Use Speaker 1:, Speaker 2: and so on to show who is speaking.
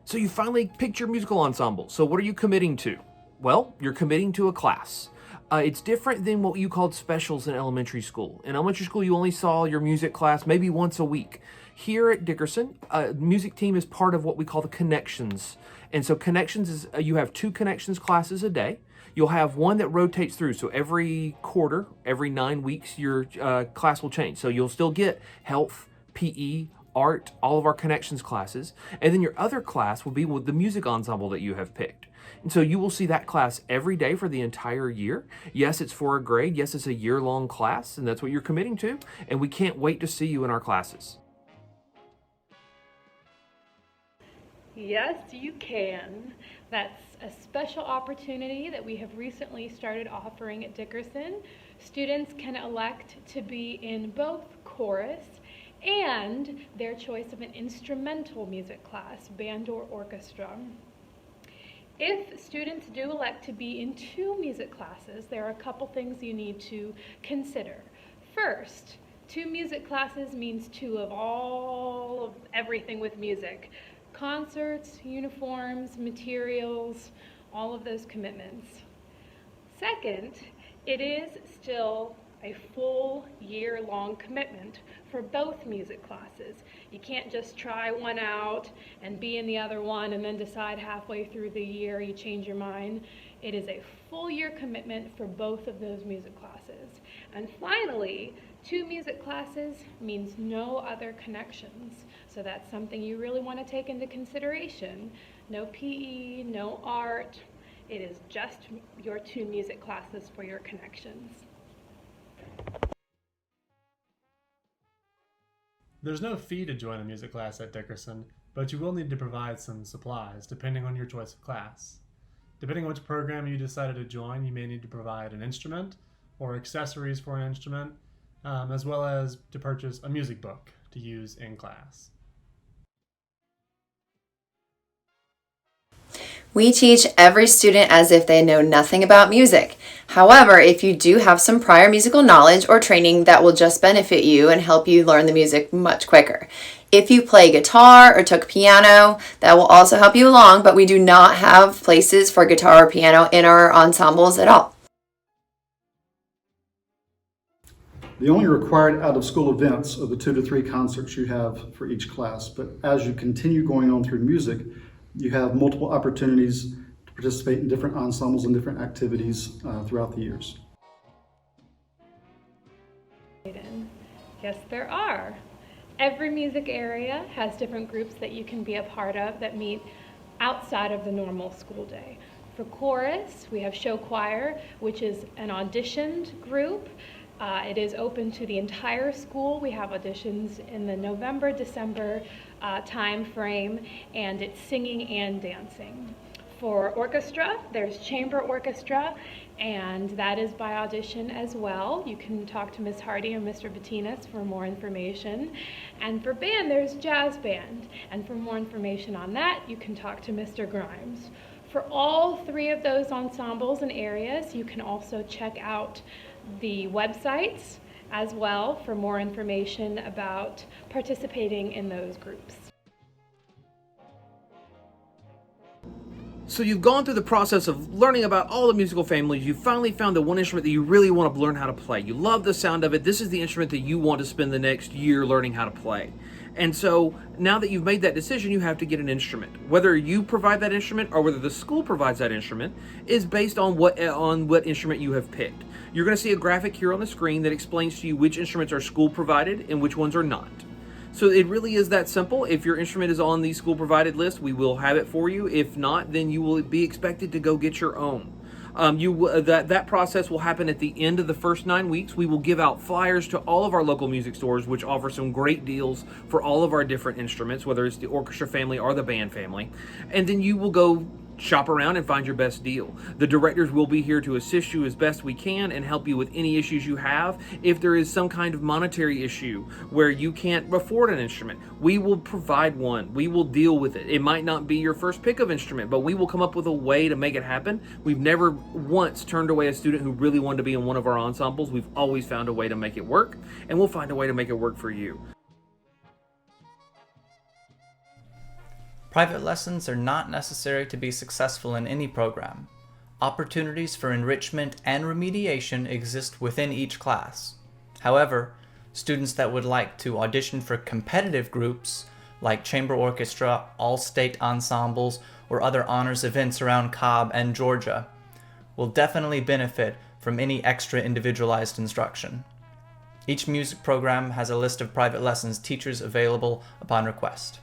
Speaker 1: So you finally picked your musical ensemble. So what are you committing to? Well, you're committing to a class. It's different than what you called specials in elementary school. In elementary school, you only saw your music class maybe once a week. Here at Dickerson, music team is part of what we call the connections. And so connections is, you have 2 connections classes a day. You'll have one that rotates through. So every quarter, every 9 weeks, your class will change. So you'll still get health, PE, art, all of our connections classes. And then your other class will be with the music ensemble that you have picked. And so you will see that class every day for the entire year. Yes, it's for a grade. Yes, it's a year-long class, and that's what you're committing to. And we can't wait to see you in our classes.
Speaker 2: Yes, you can. That's a special opportunity that we have recently started offering at Dickerson. Students can elect to be in both chorus and their choice of an instrumental music class, band or orchestra. If students do elect to be in 2 music classes, there are a couple things you need to consider. First, 2 music classes means 2 of all of everything with music. Concerts, uniforms, materials, all of those commitments. Second, it is still a full year-long commitment for both music classes. You can't just try one out and be in the other one and then decide halfway through the year you change your mind. It is a full year commitment for both of those music classes. And finally, 2 music classes means no other connections. So that's something you really want to take into consideration. No PE, no art. It is just your 2 music classes for your connections.
Speaker 3: There's no fee to join a music class at Dickerson, but you will need to provide some supplies depending on your choice of class. Depending on which program you decided to join, you may need to provide an instrument or accessories for an instrument, as well as to purchase a music book to use in class.
Speaker 4: We teach every student as if they know nothing about music. However, if you do have some prior musical knowledge or training, that will just benefit you and help you learn the music much quicker. If you play guitar or took piano, that will also help you along, but we do not have places for guitar or piano in our ensembles at all.
Speaker 5: The only required out-of-school events are the 2 to 3 concerts you have for each class, but as you continue going on through music, you have multiple opportunities to participate in different ensembles and different activities throughout the years.
Speaker 2: Yes, there are. Every music area has different groups that you can be a part of that meet outside of the normal school day. For chorus, we have show choir, which is an auditioned group. It is open to the entire school. We have auditions in the November, December time frame, and it's singing and dancing. For orchestra, there's chamber orchestra, and that is by audition as well. You can talk to Ms. Hardy and Mr. Bettinas for more information. And for band, there's jazz band, and for more information on that, you can talk to Mr. Grimes. For all 3 of those ensembles and areas, you can also check out the websites as well for more information about participating in those groups.
Speaker 1: So you've gone through the process of learning about all the musical families. You finally found the one instrument that you really want to learn how to play. You love the sound of it. This is the instrument that you want to spend the next year learning how to play. And so now that you've made that decision, you have to get an instrument. Whether you provide that instrument or whether the school provides that instrument is based on what instrument you have picked. You're going to see a graphic here on the screen that explains to you which instruments are school provided and which ones are not. So it really is that simple. If your instrument is on the school provided list, we will have it for you. If not, then you will be expected to go get your own. That process will happen at the end of the first 9 weeks. We will give out flyers to all of our local music stores, which offer some great deals for all of our different instruments, whether it's the orchestra family or the band family. And then you will go shop around and find your best deal. The directors will be here to assist you as best we can and help you with any issues you have. If there is some kind of monetary issue where you can't afford an instrument, we will provide one. We will deal with it. It might not be your first pick of instrument, but we will come up with a way to make it happen. We've never once turned away a student who really wanted to be in one of our ensembles. We've always found a way to make it work, and we'll find a way to make it work for you.
Speaker 6: Private lessons are not necessary to be successful in any program. Opportunities for enrichment and remediation exist within each class. However, students that would like to audition for competitive groups, like chamber orchestra, all-state ensembles, or other honors events around Cobb and Georgia, will definitely benefit from any extra individualized instruction. Each music program has a list of private lessons teachers available upon request.